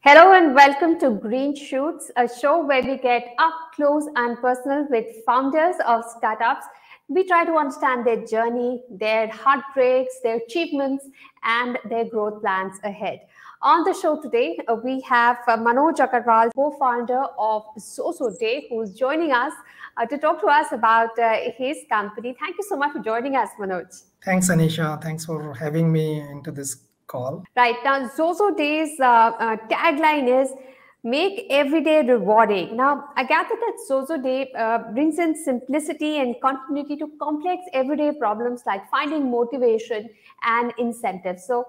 Hello and welcome to Greenshoots, a show where we get up close and personal with founders of startups. We try to understand their journey, their heartbreaks, their achievements, and their growth plans ahead. On the show today, we have Manoj Agarwal, co-founder of Xoxoday, who's joining us to talk to us about his company. Thank you so much for joining us, Manoj. Thanks, Anisha. Thanks for having me into this call. Right now, Xoxoday's tagline is "Make everyday rewarding." Now, I gather that Xoxoday brings in simplicity and continuity to complex everyday problems like finding motivation and incentives. So,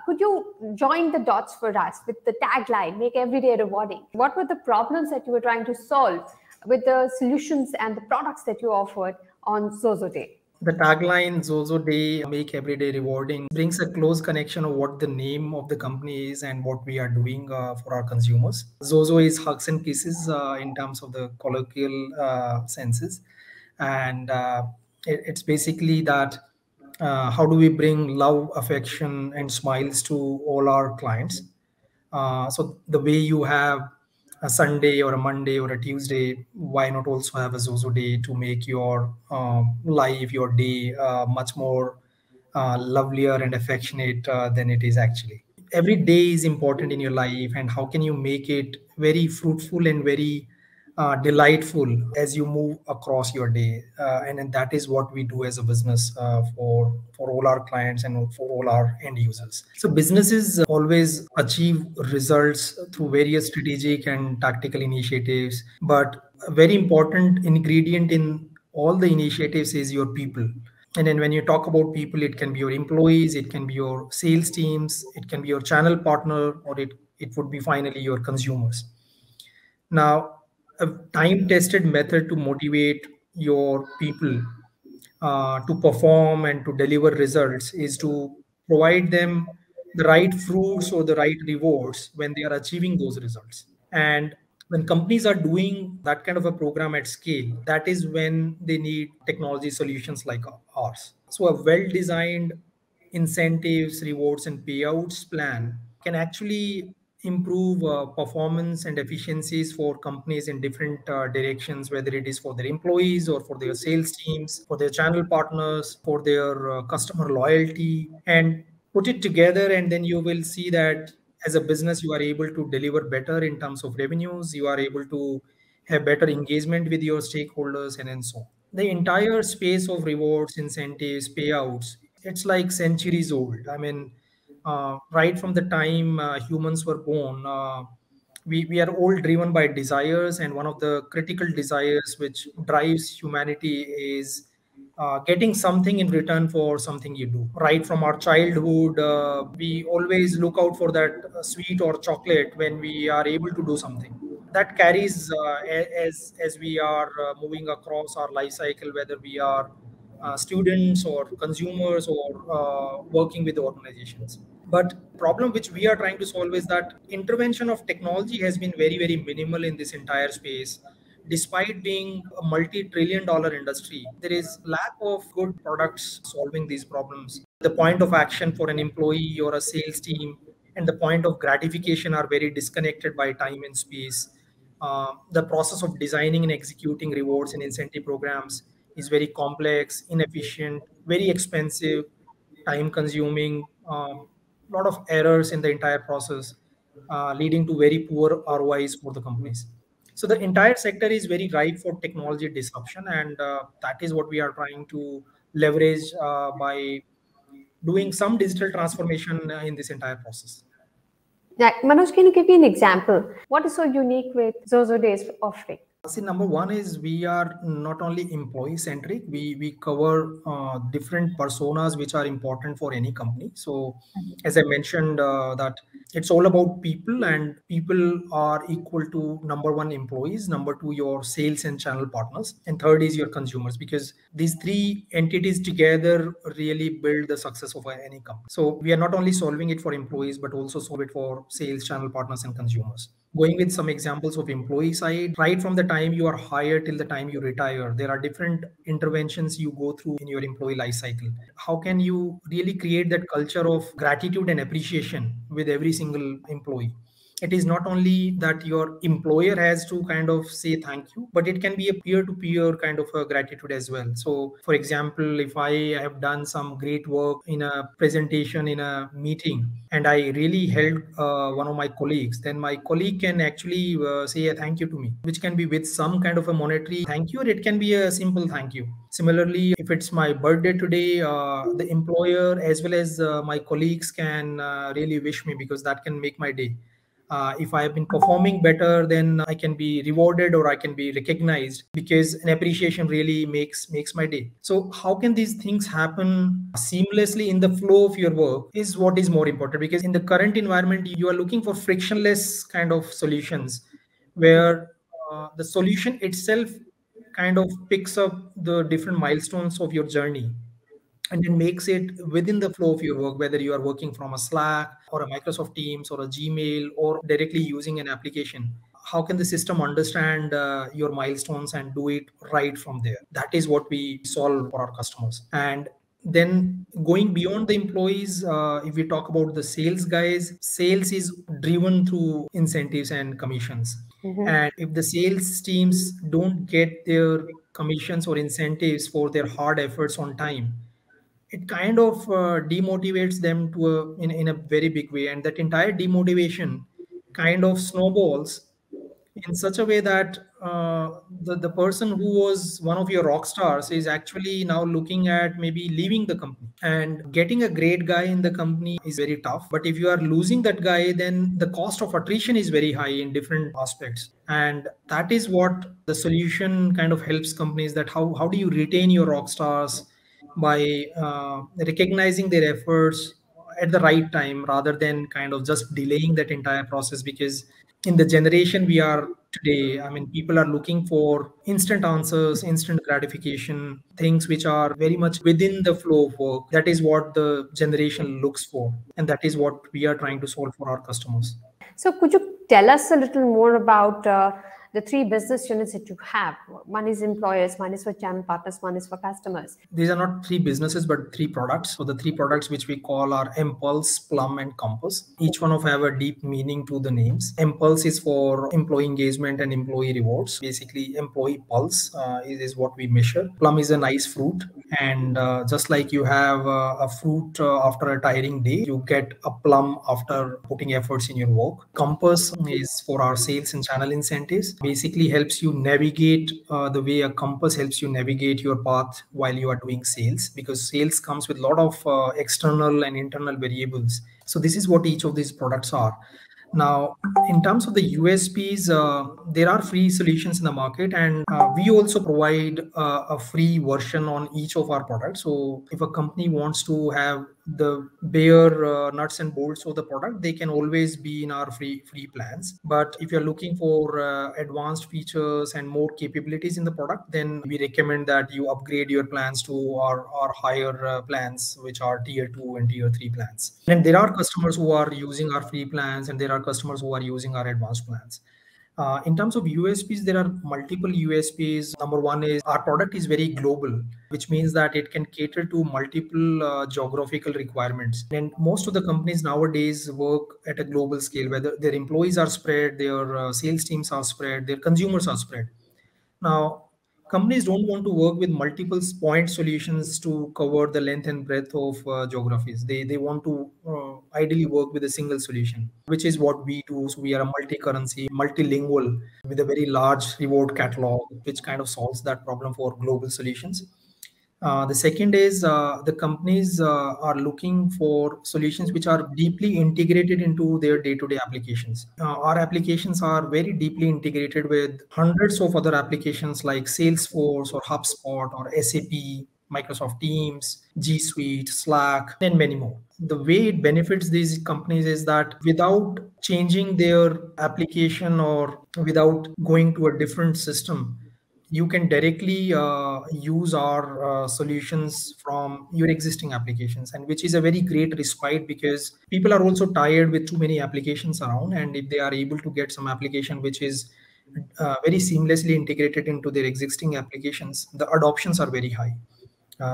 could you join the dots for us with the tagline "Make everyday rewarding"? What were the problems that you were trying to solve with the solutions and the products that you offered on Xoxoday? The tagline Xoxoday, make every day rewarding, brings a close connection of what the name of the company is and what we are doing for our consumers. Xoxo is hugs and kisses in terms of the colloquial senses. And it's basically that how do we bring love, affection, and smiles to all our clients? So the way you have a Sunday or a Monday or a Tuesday, why not also have a Xoxoday to make your life, your day much more lovelier and affectionate than it is actually. Every day is important in your life, and how can you make it very fruitful and very delightful as you move across your day, and that is what we do as a business for all our clients and for all our end users. So businesses always achieve results through various strategic and tactical initiatives, but a very important ingredient in all the initiatives is your people. And then when you talk about people, it can be your employees, it can be your sales teams, it can be your channel partner, or it would be finally your consumers. Now, a time-tested method to motivate your people to perform and to deliver results is to provide them the right fruits or the right rewards when they are achieving those results. And when companies are doing that kind of a program at scale, that is when they need technology solutions like ours. So a well-designed incentives, rewards, and payouts plan can actually improve performance and efficiencies for companies in different directions, whether it is for their employees or for their sales teams, for their channel partners, for their customer loyalty, and put it together. And then you will see that as a business, you are able to deliver better in terms of revenues, you are able to have better engagement with your stakeholders, and so on. The entire space of rewards, incentives, payouts, it's like centuries old. I mean, right from the time humans were born, we are all driven by desires, and one of the critical desires which drives humanity is getting something in return for something you do. Right from our childhood, we always look out for that sweet or chocolate when we are able to do something. That carries as we are moving across our life cycle, whether we are students or consumers or working with organizations. But problem which we are trying to solve is that intervention of technology has been very, very minimal in this entire space. Despite being a multi-trillion dollar industry, there is lack of good products solving these problems. The point of action for an employee or a sales team and the point of gratification are very disconnected by time and space. The process of designing and executing rewards and incentive programs is very complex, inefficient, very expensive, time consuming, lot of errors in the entire process, leading to very poor ROIs for the companies. So the entire sector is very ripe for technology disruption, and that is what we are trying to leverage by doing some digital transformation in this entire process. Yeah, Manoj, can you give me an example? What is so unique with Xoxoday's offering? See, number one is we are not only employee centric, we cover different personas which are important for any company. So as I mentioned, that it's all about people, and people are equal to number one, employees, number two, your sales and channel partners, and third is your consumers, because these three entities together really build the success of any company. So we are not only solving it for employees, but also solve it for sales, channel partners, and consumers. Going with some examples of employee side, right from the time you are hired till the time you retire, there are different interventions you go through in your employee life cycle. How can you really create that culture of gratitude and appreciation with every single employee? It is not only that your employer has to kind of say thank you, but it can be a peer-to-peer kind of a gratitude as well. So for example, if I have done some great work in a presentation in a meeting and I really helped one of my colleagues, then my colleague can actually say a thank you to me, which can be with some kind of a monetary thank you, or it can be a simple thank you. Similarly, if it's my birthday today, the employer as well as my colleagues can really wish me, because that can make my day. If I have been performing better, then I can be rewarded or I can be recognized, because an appreciation really makes my day. So how can these things happen seamlessly in the flow of your work is what is more important, because in the current environment you are looking for frictionless kind of solutions, where the solution itself kind of picks up the different milestones of your journey and then makes it within the flow of your work, whether you are working from a Slack or a Microsoft Teams or a Gmail or directly using an application. How can the system understand your milestones and do it right from there? That is what we solve for our customers. And then going beyond the employees, if we talk about the sales guys, sales is driven through incentives and commissions. And if the sales teams don't get their commissions or incentives for their hard efforts on time, it kind of demotivates them to in a very big way, and that entire demotivation kind of snowballs in such a way that the person who was one of your rock stars is actually now looking at maybe leaving the company. And getting a great guy in the company is very tough, but if you are losing that guy, then the cost of attrition is very high in different aspects. And that is what the solution kind of helps companies, that how do you retain your rock stars by recognizing their efforts at the right time rather than kind of just delaying that entire process. Because in the generation we are today, I mean, people are looking for instant answers, instant gratification, things which are very much within the flow of work. That is what the generation looks for, and that is what we are trying to solve for our customers. So, could you tell us a little more about the three business units that you have? One is employers, one is for channel partners, one is for customers. These are not three businesses, but three products. So the three products which we call are Impulse, Plum, and Compass. Each one of have a deep meaning to the names. Impulse is for employee engagement and employee rewards. Basically, employee pulse is what we measure. Plum is a nice fruit. And just like you have a fruit after a tiring day, you get a plum after putting efforts in your work. Compass is for our sales and channel incentives. Basically helps you navigate the way a compass helps you navigate your path while you are doing sales, because sales comes with a lot of external and internal variables. So this is what each of these products are. Now, in terms of the USPs, there are free solutions in the market, and we also provide a free version on each of our products. So if a company wants to have the bare nuts and bolts of the product, they can always be in our free plans. But if you're looking for advanced features and more capabilities in the product, then we recommend that you upgrade your plans to our higher plans, which are tier 2 and tier 3 plans. And there are customers who are using our free plans, and there are customers who are using our advanced plans. In terms of USPs, there are multiple USPs. Number one is our product is very global, which means that it can cater to multiple geographical requirements. And most of the companies nowadays work at a global scale, whether their employees are spread, their sales teams are spread, their consumers are spread. Now, companies don't want to work with multiple point solutions to cover the length and breadth of geographies. They want to ideally work with a single solution, which is what we do. So we are a multi-currency, multilingual with a very large reward catalog, which kind of solves that problem for global solutions. The second is the companies are looking for solutions which are deeply integrated into their day-to-day applications. Our applications are very deeply integrated with hundreds of other applications like Salesforce or HubSpot or SAP, Microsoft Teams, G Suite, Slack, and many more. The way it benefits these companies is that without changing their application or without going to a different system, you can directly use our solutions from your existing applications, and which is a very great respite, because people are also tired with too many applications around. And if they are able to get some application which is very seamlessly integrated into their existing applications, the adoptions are very high.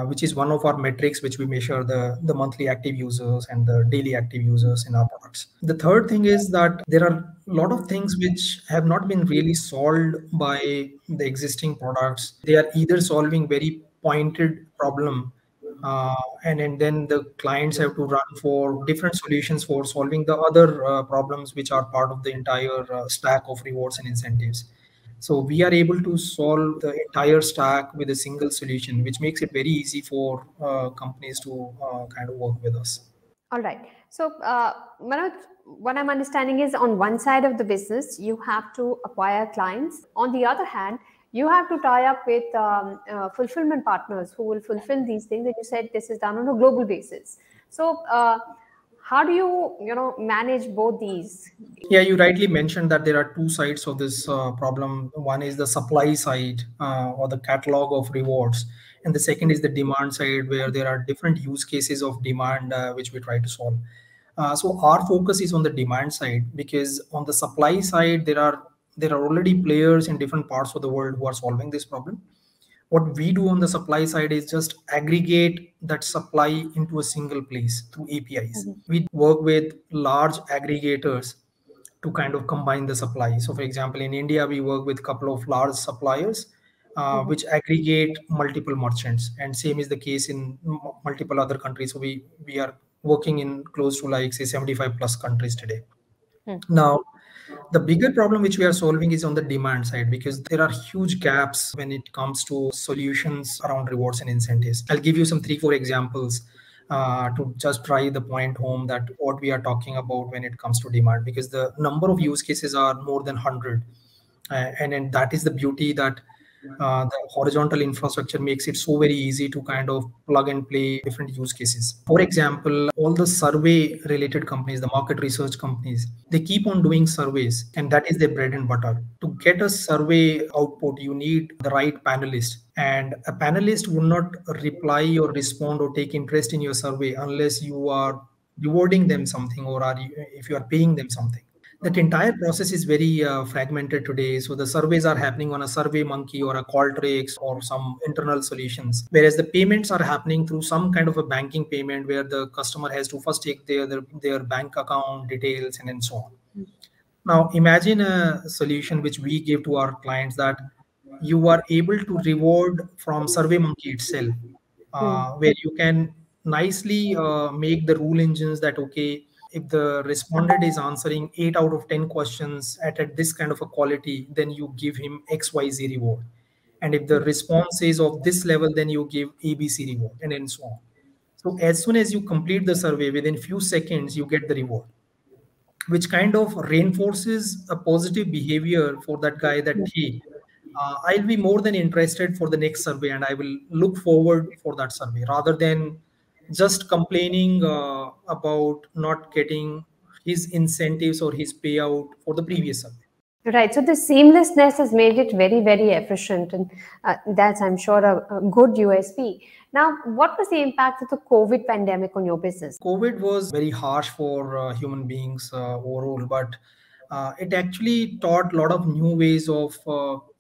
which is one of our metrics which we measure the monthly active users and the daily active users in our products. The third thing is that there are a lot of things which have not been really solved by the existing products. They are either solving very pointed problem, and then the clients have to run for different solutions for solving the other problems which are part of the entire stack of rewards and incentives. So we are able to solve the entire stack with a single solution, which makes it very easy for companies to kind of work with us. All right. So, Manoj, what I'm understanding is on one side of the business, you have to acquire clients. On the other hand, you have to tie up with fulfillment partners who will fulfill these things. And you said this is done on a global basis. So, how do you manage both these? Yeah, you rightly mentioned that there are two sides of this problem. One is the supply side or the catalog of rewards, and the second is the demand side, where there are different use cases of demand which we try to solve. So our focus is on the demand side, because on the supply side there are already players in different parts of the world who are solving this problem. What we do on the supply side is just aggregate that supply into a single place through APIs. We work with large aggregators to kind of combine the supply. So for example, in India, we work with a couple of large suppliers which aggregate multiple merchants, and same is the case in multiple other countries. So we are working in close to like say 75 plus countries today. Now, the bigger problem which we are solving is on the demand side, because there are huge gaps when it comes to solutions around rewards and incentives. I'll give you some 3 4 examples to just drive the point home that what we are talking about when it comes to demand, because the number of use cases are more than 100. And that is the beauty that the horizontal infrastructure makes it so very easy to kind of plug and play different use cases. For example, all the survey related companies, the market research companies, they keep on doing surveys, and that is their bread and butter. To get a survey output, you need the right panelist, and a panelist will not reply or respond or take interest in your survey unless you are rewarding them something, or if you are paying them something. That entire process is very fragmented today. So the surveys are happening on a survey monkey or a Qualtrics or some internal solutions, whereas the payments are happening through some kind of a banking payment where the customer has to first take their bank account details and so on. Now imagine a solution which we give to our clients, that you are able to reward from SurveyMonkey itself, where you can nicely make the rule engines that, okay, if the respondent is answering 8 out of 10 questions at this kind of a quality, then you give him XYZ reward. And if the response is of this level, then you give ABC reward, and so on. So as soon as you complete the survey, within few seconds, you get the reward, which kind of reinforces a positive behavior for that guy that, hey, I'll be more than interested for the next survey and I will look forward for that survey, rather than just complaining about not getting his incentives or his payout for the previous survey. Right. So the seamlessness has made it very, very efficient, and that's, I'm sure, a good USP. Now, what was the impact of the COVID pandemic on your business? COVID was very harsh for human beings overall, but it actually taught a lot of new ways of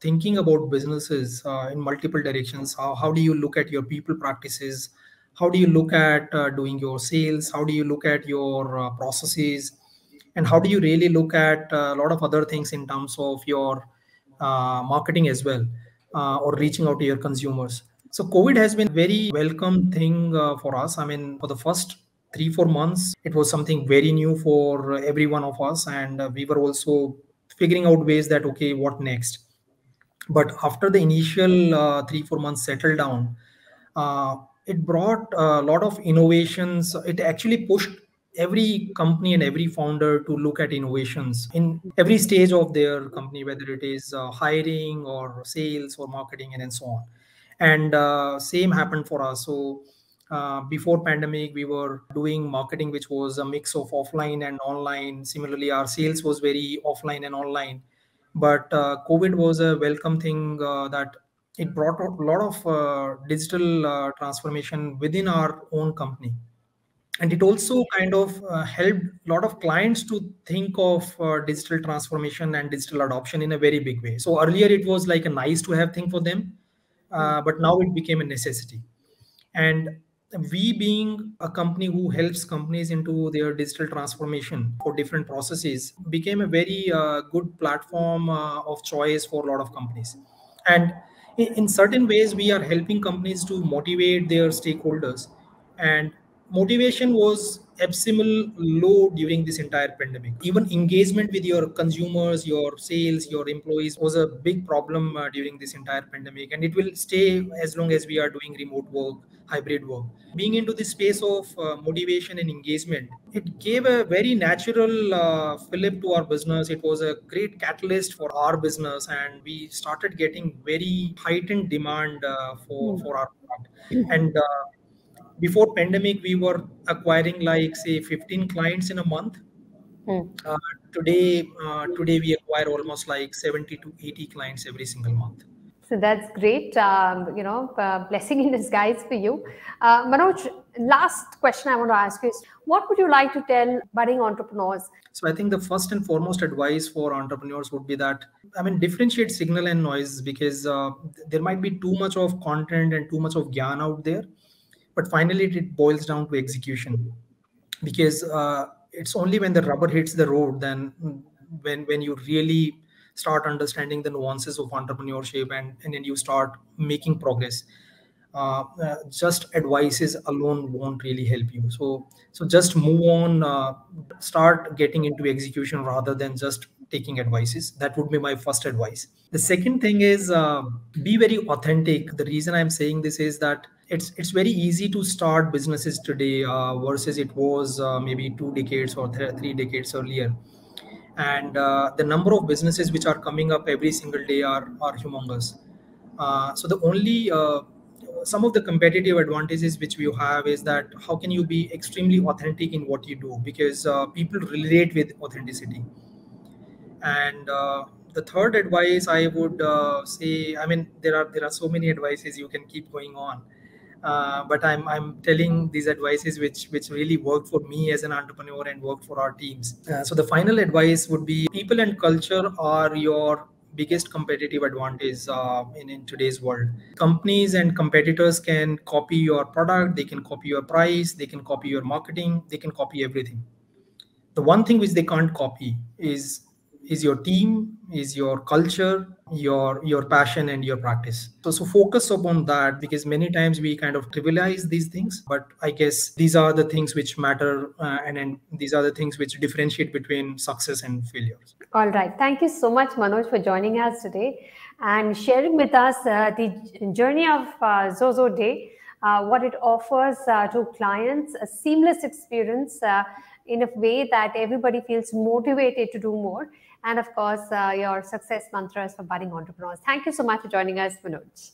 thinking about businesses in multiple directions. How do you look at your people practices? How do you look at doing your sales? How do you look at your processes? And how do you really look at a lot of other things in terms of your marketing as well, or reaching out to your consumers? So COVID has been a very welcome thing for us. I mean, for the first 3 4 months, it was something very new for every one of us, and we were also figuring out ways that, okay, what next? But after the initial 3 4 months settled down, uh, it brought a lot of innovations. It actually pushed every company and every founder to look at innovations in every stage of their company, whether it is hiring or sales or marketing and so on. And same happened for us. So before pandemic, we were doing marketing which was a mix of offline and online. Similarly, our sales was very offline and online. But COVID was a welcome thing, that it brought a lot of digital transformation within our own company. And it also kind of helped a lot of clients to think of digital transformation and digital adoption in a very big way. So earlier it was like a nice to have thing for them, but now it became a necessity. And we, being a company who helps companies into their digital transformation for different processes, became a very good platform of choice for a lot of companies. And in certain ways, we are helping companies to motivate their stakeholders. And motivation was abysmal low during this entire pandemic. Even engagement with your consumers, your sales, your employees was a big problem during this entire pandemic, and it will stay as long as we are doing remote work, hybrid work. Being into the space of motivation and engagement, it gave a very natural fillip to our business. It was a great catalyst for our business, and we started getting very heightened demand for our product. And before pandemic, we were acquiring like say 15 clients in a month. uh, today we acquire almost like 70 to 80 clients every single month. So that's great, blessing in disguise for you. Manoj, last question I want to ask you is, what would you like to tell budding entrepreneurs? So I think the first and foremost advice for entrepreneurs would be that, I mean, differentiate signal and noise, because there might be too much of content and too much of gyan out there, but finally it boils down to execution. Because it's only when the rubber hits the road, then when you really start understanding the nuances of entrepreneurship, and then you start making progress. Just advices alone won't really help you. So just move on, start getting into execution rather than just taking advices. That would be my first advice. The second thing is, be very authentic. The reason I'm saying this is that it's very easy to start businesses today versus it was maybe 2 decades or 3 decades earlier. And the number of businesses which are coming up every single day are humongous. So the only some of the competitive advantages which you have is that how can you be extremely authentic in what you do, because people relate with authenticity. And the third advice I would say, I mean, there are so many advices, you can keep going on. But I'm telling these advices which really worked for me as an entrepreneur and worked for our teams. So the final advice would be, people and culture are your biggest competitive advantage in today's world. Companies and competitors can copy your product, they can copy your price, they can copy your marketing, they can copy everything. The one thing which they can't copy is your team, is your culture, your passion and your practice. So focus upon that, because many times we kind of trivialize these things, but I guess these are the things which matter, and these are the things which differentiate between success and failures. All right. Thank you so much, Manoj, for joining us today and sharing with us the journey of Xoxoday, what it offers to clients, a seamless experience in a way that everybody feels motivated to do more. And of course, your success mantras for budding entrepreneurs. Thank you so much for joining us, Manoj.